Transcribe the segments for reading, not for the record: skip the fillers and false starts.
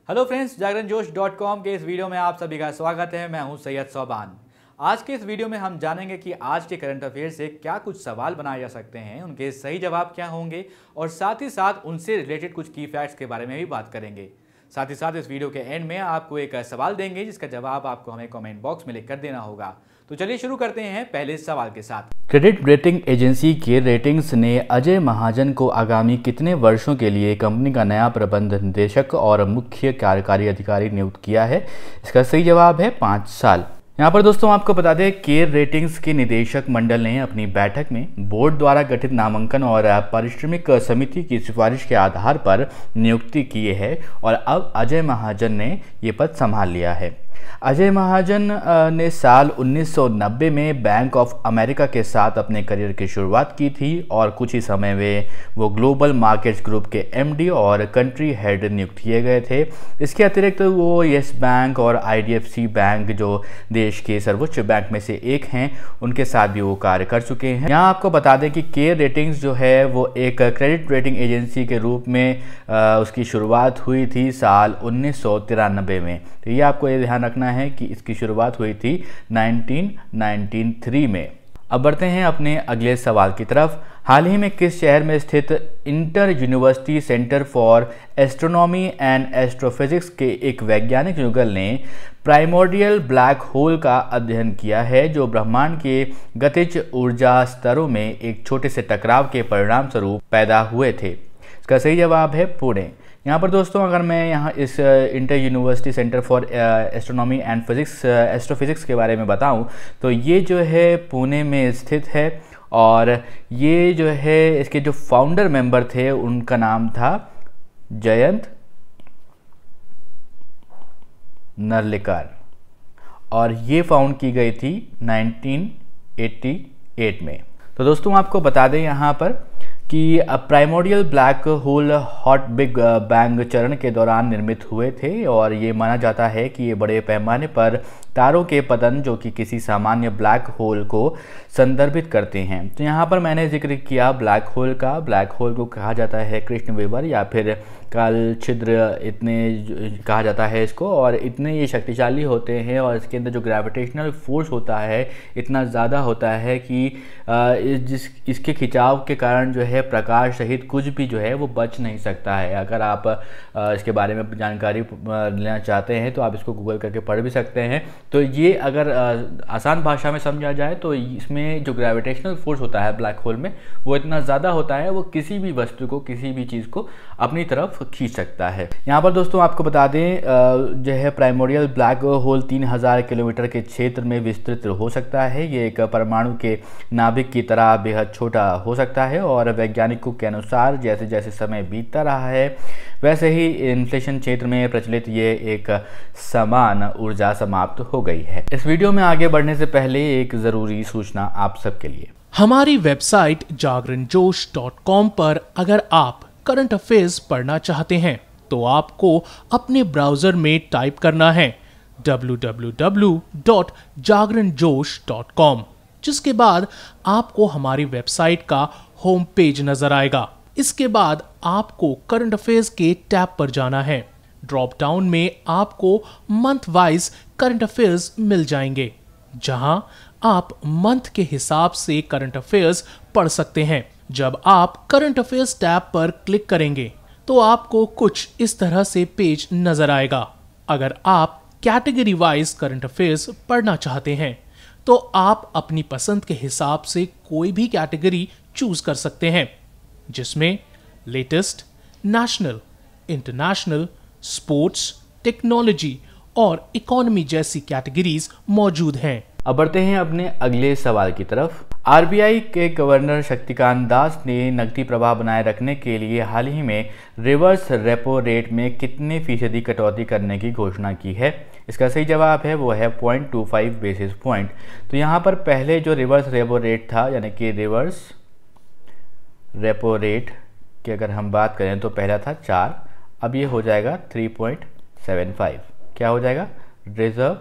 Hello friends, जागरणजोश.com के इस video में आप सभी का स्वागत है। मैं हूं सैयद सोबान। आज के इस वीडियो में हम जानेंगे कि आज के करंट अफेयर से क्या कुछ सवाल बनाए जा सकते हैं, उनके सही जवाब क्या होंगे और साथ ही साथ उनसे रिलेटेड कुछ की फैक्ट्स के बारे में भी बात करेंगे। साथ ही साथ इस वीडियो के एंड में आपको एक सवाल देंगे जिसका जवाब आपको हमें कमेंट बॉक्स में लिखकर देना होगा। तो चलिए शुरू करते हैं पहले सवाल के साथ। क्रेडिट रेटिंग एजेंसी के रेटिंग्स ने अजय महाजन को आगामी कितने वर्षों के लिए कंपनी का नया प्रबंध निदेशक और मुख्य कार्यकारी अधिकारी नियुक्त किया है? इसका सही जवाब है 5 साल। यहाँ पर दोस्तों आपको बता दें, केयर रेटिंग्स के निदेशक मंडल ने अपनी बैठक में बोर्ड द्वारा गठित नामांकन और पारिश्रमिक समिति की सिफारिश के आधार पर नियुक्ति की है और अब अजय महाजन ने ये पद संभाल लिया है। अजय महाजन ने साल 1990 में बैंक ऑफ अमेरिका के साथ अपने करियर की शुरुआत की थी और कुछ ही समय में वो ग्लोबल मार्केट्स ग्रुप के एमडी और कंट्री हेड नियुक्त किए गए थे। इसके अतिरिक्त वो येस बैंक और आईडीएफसी बैंक, जो देश के सर्वोच्च बैंक में से एक हैं, उनके साथ भी वो कार्य कर चुके हैं। यहाँ आपको बता दें कि केयर रेटिंग्स जो है वो एक क्रेडिट रेटिंग एजेंसी के रूप में उसकी शुरुआत हुई थी साल 1993 में। तो ये आपको ये ध्यान रखना है कि इसकी शुरुआत हुई थी 1993 में। अब बढ़ते हैं अपने अगले सवाल की तरफ। हाल ही में किस शहर में स्थित inter university centre for astronomy and astrophysics के एक वैज्ञानिक युगल ने प्राइमोर्डियल ब्लैक होल का अध्ययन किया है, जो ब्रह्मांड के गतिज ऊर्जा स्तरों में एक छोटे से टकराव के परिणाम स्वरूप पैदा हुए थे? इसका सही जवाब है पुणे। यहाँ पर दोस्तों अगर मैं यहाँ इस inter university centre for astronomy and physics astrophysics के बारे में बताऊँ तो ये जो है पुणे में स्थित है और ये जो है इसके जो फाउंडर मेंबर थे उनका नाम था जयंत नर्लिकर और ये फाउंड की गई थी 1988 में। तो दोस्तों आपको बता दें यहाँ पर कि primordial black hole hot big bang चरण के दौरान निर्मित हुए थे और ये माना जाता है कि ये बड़े पैमाने पर तारों के पतन जो कि किसी सामान्य ब्लैक होल को संदर्भित करते हैं। तो यहाँ पर मैंने जिक्र किया ब्लैक होल का। ब्लैक होल को कहा जाता है कृष्ण विवर या फिर काल छिद्र, इतने कहा जाता है इसको, और इतने ये शक्तिशाली होते हैं और इसके अंदर जो ग्रेविटेशनल फोर्स होता है इतना ज़्यादा होता है कि इसके खिंचाव के कारण जो है प्रकाश सहित कुछ भी जो है वो बच नहीं सकता है। अगर आप इसके बारे में जानकारी लेना चाहते हैं तो आप इसको गूगल करके पढ़ भी सकते हैं। तो ये अगर आसान भाषा में समझा जाए तो इसमें जो ग्रेविटेशनल फोर्स होता है ब्लैक होल में वो इतना ज़्यादा होता है, वो किसी भी वस्तु को, किसी भी चीज़ को अपनी तरफ खींच सकता है। यहाँ पर दोस्तों आपको बता दें जो है प्राइमोर्डियल ब्लैक होल 3000 किलोमीटर के क्षेत्र में विस्तृत हो सकता है। ये एक परमाणु के नाभिक की तरह बेहद छोटा हो सकता है और वैज्ञानिकों के अनुसार जैसे जैसे समय बीतता रहा है वैसे ही इन्फ्लेशन क्षेत्र में प्रचलित ये एक समान ऊर्जा समाप्त हो गई है। इस वीडियो में आगे बढ़ने से पहले एक ज़रूरी सूचना आप सबके लिए। हमारी वेबसाइट जागरणजोश.com पर अगर आप करंट अफेयर्स पढ़ना चाहते हैं तो आपको अपने ब्राउजर में टाइप करना है www.jagranjosh.com, जिसके बाद आपको हमारी वेबसाइट का होम पेज नजर आएगा। इसके बाद आपको करंट अफेयर्स के टैब पर जाना है। ड्रॉप डाउन में आपको मंथ वाइज करंट अफेयर्स मिल जाएंगे, जहां आप मंथ के हिसाब से करंट अफेयर्स पढ़ सकते हैं। जब आप करंट अफेयर्स टैब पर क्लिक करेंगे तो आपको कुछ इस तरह से पेज नजर आएगा। अगर आप कैटेगरी वाइज करंट अफेयर्स पढ़ना चाहते हैं तो आप अपनी पसंद के हिसाब से कोई भी कैटेगरी चूज कर सकते हैं, जिसमें latest, national, international, sports, technology और इकोनॉमी जैसी कैटेगरीज मौजूद हैं। अब बढ़ते हैं अपने अगले सवाल की तरफ। आरबीआई के गवर्नर शक्तिकांत दास ने नकदी प्रवाह बनाए रखने के लिए हाल ही में रिवर्स रेपो रेट में कितने फीसदी कटौती करने की घोषणा की है? इसका सही जवाब है वो है 0.25 बेसिस पॉइंट। तो यहाँ पर पहले जो रिवर्स रेपो रेट था, यानी कि रिवर्स रेपो रेट की अगर हम बात करें तो पहला था 4, अब ये हो जाएगा 3.75। क्या हो जाएगा? Reserve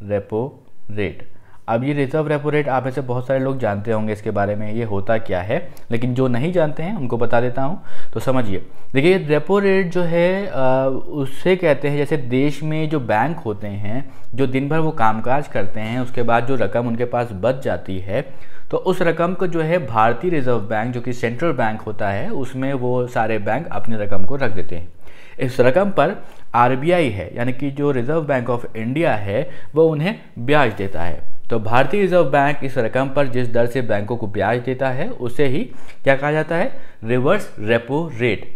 repo rate. अब ये रिजर्व रेपो रेट आप में से बहुत सारे लोग जानते होंगे इसके बारे में, ये होता क्या है, लेकिन जो नहीं जानते हैं उनको बता देता हूँ। तो समझिए, देखिए रेपो रेट जो है उससे कहते हैं जैसे देश में जो बैंक होते हैं जो दिन भर वो कामकाज करते हैं, उसके बाद जो रकम उनके पास बच जाती है तो उस रकम को जो है भारतीय रिजर्व बैंक जो कि सेंट्रल बैंक होता है उसमें वो सारे बैंक अपनी रकम को रख देते हैं। इस रकम पर आरबीआई है यानी कि जो रिजर्व बैंक ऑफ इंडिया है वो उन्हें ब्याज देता है। तो भारतीय रिजर्व बैंक इस रकम पर जिस दर से बैंकों को ब्याज देता है उसे ही क्या कहा जाता है, रिवर्स रेपो रेट।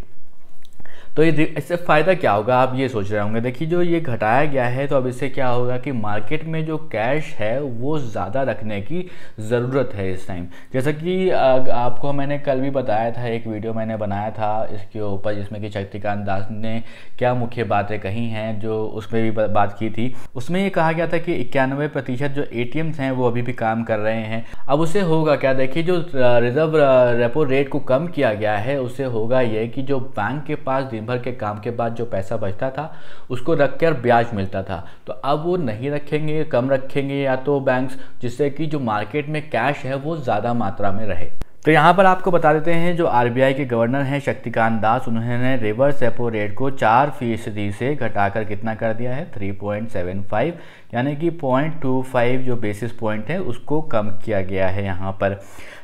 तो ये इससे फ़ायदा क्या होगा आप ये सोच रहे होंगे। देखिए जो ये घटाया गया है तो अब इससे क्या होगा कि मार्केट में जो कैश है वो ज़्यादा रखने की ज़रूरत है इस टाइम। जैसा कि आपको मैंने कल भी बताया था, एक वीडियो मैंने बनाया था इसके ऊपर जिसमें कि शक्तिकांत दास ने क्या मुख्य बातें कही हैं, जो उसमें भी बात की थी। उसमें ये कहा गया था कि 91% जो ATMs हैं वो अभी भी काम कर रहे हैं। अब उससे होगा क्या, देखिए जो रिजर्व रेपो रेट को कम किया गया है उससे होगा ये कि जो बैंक के पास भर के काम के बाद जो पैसा बचता था उसको रखकर ब्याज मिलता था, तो अब वो नहीं रखेंगे, कम रखेंगे या तो बैंक्स, जिससे कि जो मार्केट में कैश है वो ज़्यादा मात्रा में रहे। तो यहाँ पर आपको बता देते हैं जो आरबीआई के गवर्नर हैं शक्तिकांत दास, उन्होंने रिवर्स रेपो रेट को 4% से घटाकर कितना कर दिया है, 3.75 यानी कि 0.25 जो बेसिस पॉइंट है उसको कम किया गया है यहाँ पर।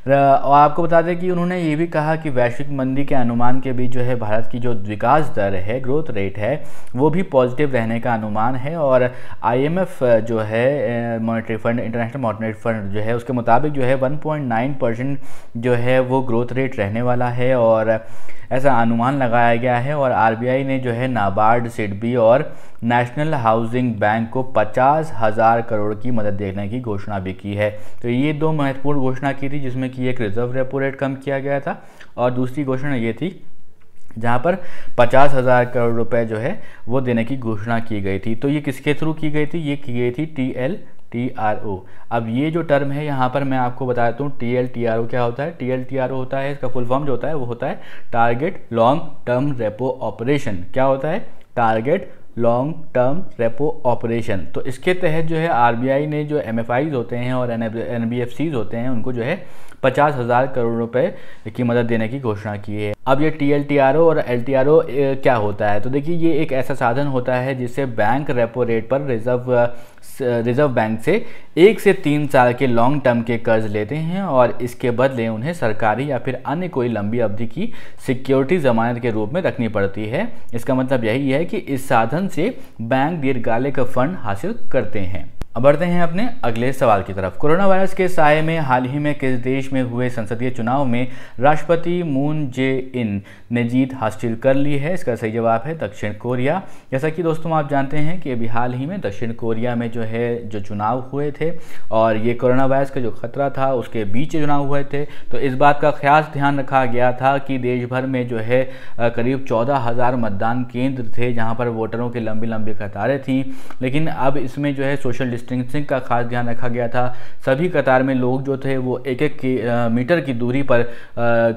और आपको बता दें कि उन्होंने ये भी कहा कि वैश्विक मंदी के अनुमान के बीच जो है भारत की जो विकास दर है, ग्रोथ रेट है, वो भी पॉजिटिव रहने का अनुमान है। और IMF जो है monetary fund, international monetary fund जो है उसके मुताबिक जो है 1.9% जो है वो ग्रोथ रेट रहने वाला है और ऐसा अनुमान लगाया गया है। और आरबीआई ने जो है नाबार्ड, सिडबी और नेशनल हाउसिंग बैंक को 50,000 करोड़ की मदद देने की घोषणा भी की है। तो ये दो महत्वपूर्ण घोषणा की थी जिसमें कि एक रिजर्व रेपो रेट कम किया गया था और दूसरी घोषणा ये थी जहाँ पर 50,000 करोड़ रुपए जो है वो देने की घोषणा की गई थी। तो ये किसके थ्रू की गई थी, ये की गई थी TLTRO। अब ये जो टर्म है यहाँ पर मैं आपको बता देता हूँ TLTRO क्या होता है। TLTRO होता है, इसका फुल फॉर्म जो होता है वो होता है target long term repo operation. क्या होता है, target long term repo operation. तो इसके तहत जो है आरबीआई ने जो MFIs होते हैं और NBFCs होते हैं उनको जो है 50,000 करोड़ रुपए की मदद देने की घोषणा की है। अब ये TLTRO और LTRO क्या होता है, तो देखिए ये एक ऐसा साधन होता है जिससे बैंक रेपो रेट पर रिजर्व बैंक से 1 से 3 साल के लॉन्ग टर्म के कर्ज लेते हैं और इसके बदले उन्हें सरकारी या फिर अन्य कोई लंबी अवधि की सिक्योरिटी जमानत के रूप में रखनी पड़ती है। इसका मतलब यही है कि इस साधन से बैंक दीर्घकालिक फंड हासिल करते हैं। अब बढ़ते हैं अपने अगले सवाल की तरफ। कोरोना वायरस के साये में हाल ही में किस देश में हुए संसदीय चुनाव में राष्ट्रपति मून जे-इन ने जीत हासिल कर ली है? इसका सही जवाब है दक्षिण कोरिया। जैसा कि दोस्तों आप जानते हैं कि अभी हाल ही में दक्षिण कोरिया में जो है जो चुनाव हुए थे और ये कोरोना वायरस का जो खतरा था उसके बीच चुनाव हुए थे, तो इस बात का खास ध्यान रखा गया था कि देश भर में जो है करीब 14,000 मतदान केंद्र थे जहाँ पर वोटरों की लंबी लंबी कतारें थीं। लेकिन अब इसमें जो है सोशल डिस्टेंसिंग का खास ध्यान रखा गया था। सभी कतार में लोग जो थे वो 1-1 मीटर की दूरी पर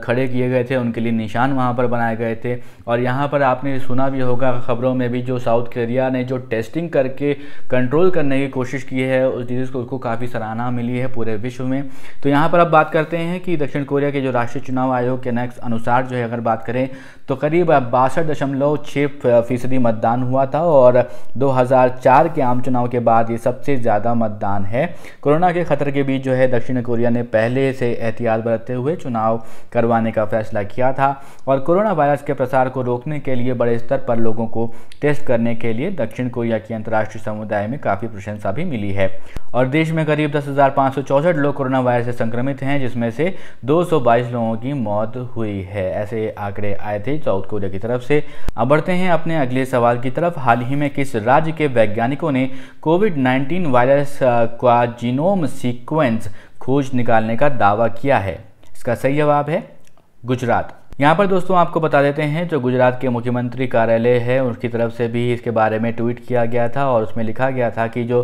खड़े किए गए थे, उनके लिए निशान वहाँ पर बनाए गए थे। और यहाँ पर आपने सुना भी होगा खबरों में भी, जो साउथ कोरिया ने जो टेस्टिंग करके कंट्रोल करने की कोशिश की है उस डिजीज़ को, उसको काफ़ी सराहना मिली है पूरे विश्व में। तो यहाँ पर अब बात करते हैं कि दक्षिण कोरिया के जो राष्ट्रीय चुनाव आयोग के अनुसार जो है अगर बात करें तो करीब 62.6% मतदान हुआ था और 2004 के आम चुनाव के बाद ये सबसे ज़्यादा मतदान है। कोरोना के खतरे के बीच जो है दक्षिण कोरिया ने पहले से एहतियात बरतते हुए चुनाव करवाने का फैसला किया था और कोरोना वायरस के प्रसार को रोकने के लिए बड़े स्तर पर लोगों को टेस्ट करने के लिए दक्षिण कोरिया की अंतर्राष्ट्रीय समुदाय में काफ़ी प्रशंसा भी मिली है। और देश में करीब 10,564 लोग कोरोना वायरस से संक्रमित हैं, जिसमें से 222 लोगों की मौत हुई है। ऐसे आंकड़े आए थे साउथ कोरिया की तरफ से। अब बढ़ते हैं अपने अगले सवाल की तरफ। हाल ही में किस राज्य के वैज्ञानिकों ने कोविड-19 वायरस का जीनोम सीक्वेंस खोज निकालने का दावा किया है? इसका सही जवाब है गुजरात। यहाँ पर दोस्तों आपको बता देते हैं, जो गुजरात के मुख्यमंत्री कार्यालय है उसकी तरफ से भी इसके बारे में ट्वीट किया गया था और उसमें लिखा गया था कि जो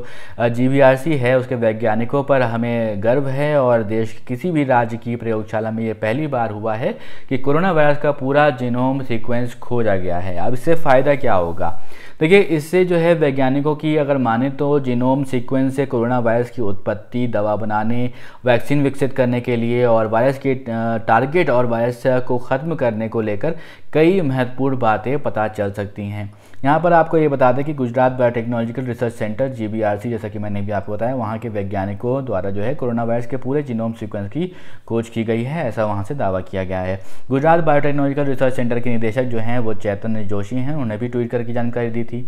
GVRC है उसके वैज्ञानिकों पर हमें गर्व है और देश के किसी भी राज्य की प्रयोगशाला में ये पहली बार हुआ है कि कोरोना वायरस का पूरा जीनोम सीक्वेंस खोजा गया है। अब इससे फ़ायदा क्या होगा? देखिए, इससे जो है वैज्ञानिकों की अगर माने तो जीनोम सीक्वेंस से कोरोना वायरस की उत्पत्ति, दवा बनाने, वैक्सीन विकसित करने के लिए और वायरस के टारगेट और वायरस को ख़त्म करने को लेकर कई महत्वपूर्ण बातें पता चल सकती हैं। यहाँ पर आपको ये बता दें कि Gujarat biotechnological research centre GBRC, जैसा कि मैंने भी आपको बताया, वहाँ के वैज्ञानिकों द्वारा जो है कोरोना वायरस के पूरे जीनोम सीक्वेंस की खोज की गई है, ऐसा वहाँ से दावा किया गया है। गुजरात बायोटेक्नोलॉजिकल रिसर्च सेंटर के निदेशक जो हैं वो चैतन्य जोशी हैं, उन्होंने भी ट्वीट करके जानकारी दी थी।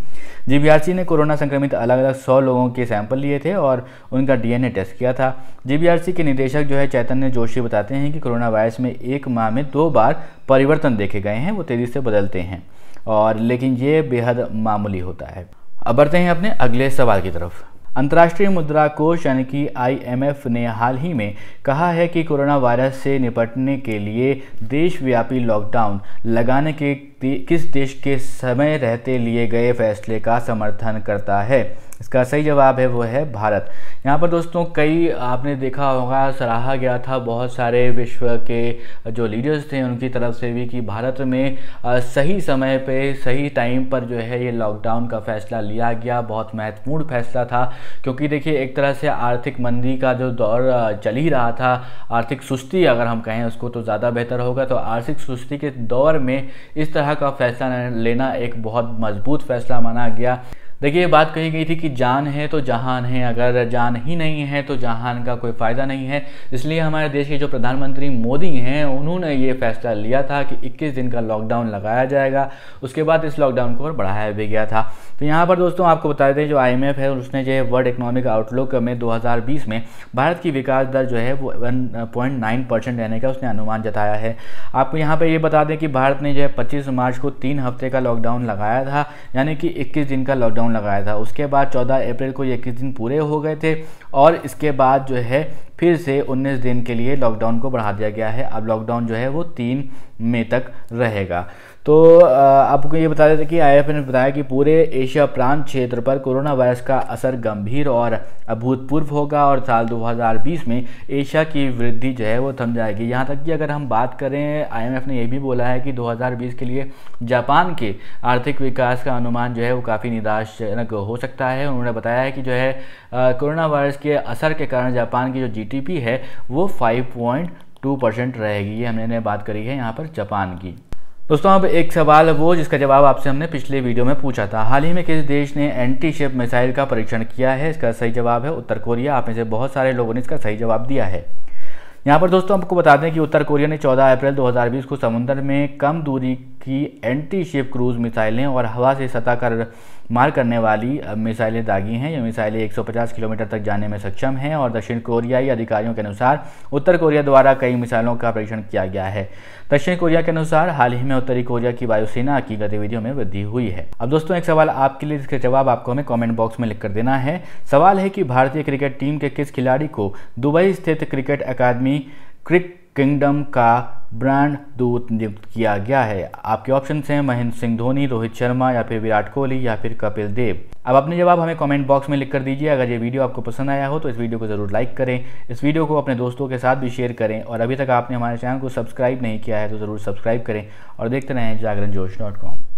GBRC ने कोरोना संक्रमित अलग अलग 100 लोगों के सैंपल लिए थे और उनका DNA टेस्ट किया था। GBRC के निदेशक जो है चैतन्य जोशी बताते हैं कि कोरोना वायरस में 1 माह में 2 बार परिवर्तन देखे गए हैं, वो तेज़ी से बदलते हैं और लेकिन ये बेहद मामूली होता है। अब बढ़ते हैं अपने अगले सवाल की तरफ। अंतर्राष्ट्रीय मुद्रा कोष यानी कि IMF ने हाल ही में कहा है कि कोरोना वायरस से निपटने के लिए देशव्यापी लॉकडाउन लगाने के किस देश के समय रहते लिए गए फैसले का समर्थन करता है? इसका सही जवाब है वो है भारत। यहाँ पर दोस्तों कई आपने देखा होगा, सराहा गया था बहुत सारे विश्व के जो लीडर्स थे उनकी तरफ से भी कि भारत में सही समय पे सही टाइम पर जो है ये लॉकडाउन का फैसला लिया गया। बहुत महत्वपूर्ण फैसला था क्योंकि देखिए एक तरह से आर्थिक मंदी का जो दौर चल ही रहा था, आर्थिक सुस्ती अगर हम कहें उसको तो ज़्यादा बेहतर होगा, तो आर्थिक सुस्ती के दौर में इस तरह का फैसला लेना एक बहुत मजबूत फैसला माना गया। देखिए, ये बात कही गई थी कि जान है तो जहान है, अगर जान ही नहीं है तो जहान का कोई फ़ायदा नहीं है। इसलिए हमारे देश के जो प्रधानमंत्री मोदी हैं उन्होंने ये फैसला लिया था कि 21 दिन का लॉकडाउन लगाया जाएगा। उसके बाद इस लॉकडाउन को और बढ़ाया भी गया था। तो यहाँ पर दोस्तों आपको बता दें, जो IMF है उसने जो है वर्ल्ड इकोनॉमिक आउटलुक में 2020 में भारत की विकास दर जो है वो 1.9% रहने का उसने अनुमान जताया है। आपको यहाँ पर ये बता दें कि भारत ने जो है 25 मार्च को 3 हफ्ते का लॉकडाउन लगाया था, यानी कि 21 दिन का लॉकडाउन लगाया था। उसके बाद 14 अप्रैल को ये 21 दिन पूरे हो गए थे और इसके बाद जो है फिर से 19 दिन के लिए लॉकडाउन को बढ़ा दिया गया है। अब लॉकडाउन जो है वो 3 मई तक रहेगा। तो आपको ये बता देते कि IMF ने बताया कि पूरे एशिया प्रांत क्षेत्र पर कोरोना वायरस का असर गंभीर और अभूतपूर्व होगा और साल 2020 में एशिया की वृद्धि जो है वो थम जाएगी। यहाँ तक कि अगर हम बात करें, IMF ने यह भी बोला है कि 2020 के लिए जापान के आर्थिक विकास का अनुमान जो है वो काफ़ी निराशाजनक हो सकता है। उन्होंने बताया है कि जो है कोरोना वायरस के असर के कारण जापान की जो GDP है वो 5.2% रहेगी। ये हमने बात करी है यहाँ पर जापान की। दोस्तों अब एक सवाल वो जिसका जवाब आपसे हमने पिछले वीडियो में पूछा था, हाल ही में किस देश ने एंटी शिप मिसाइल का परीक्षण किया है? इसका सही जवाब है उत्तर कोरिया। आप में से बहुत सारे लोगों ने इसका सही जवाब दिया है। यहाँ पर दोस्तों आपको बता दें कि उत्तर कोरिया ने 14 अप्रैल 2020 को समुद्र में कम दूरी की एंटी शिप क्रूज मिसाइलें और हवा से सतह कर मार करने वाली मिसाइलें दागी हैं। ये मिसाइलें 150 किलोमीटर तक जाने में सक्षम हैं और दक्षिण कोरियाई अधिकारियों के अनुसार उत्तर कोरिया द्वारा कई मिसाइलों का परीक्षण किया गया है। दक्षिण कोरिया के अनुसार हाल ही में उत्तरी कोरिया की वायुसेना की गतिविधियों में वृद्धि हुई है। अब दोस्तों एक सवाल आपके लिए, जिसका जवाब आपको हमें कमेंट बॉक्स में लिख कर देना है। सवाल है कि भारतीय क्रिकेट टीम के किस खिलाड़ी को दुबई स्थित क्रिकेट अकादमी क्रिक किंगडम का ब्रांड दूत नियुक्त किया गया है? आपके ऑप्शन हैं महेंद्र सिंह धोनी, रोहित शर्मा या फिर विराट कोहली या फिर कपिल देव। अब अपने जवाब हमें कमेंट बॉक्स में लिख कर दीजिए। अगर ये वीडियो आपको पसंद आया हो तो इस वीडियो को ज़रूर लाइक करें, इस वीडियो को अपने दोस्तों के साथ भी शेयर करें और अभी तक आपने हमारे चैनल को सब्सक्राइब नहीं किया है तो ज़रूर सब्सक्राइब करें और देखते रहें जागरणजोश.com।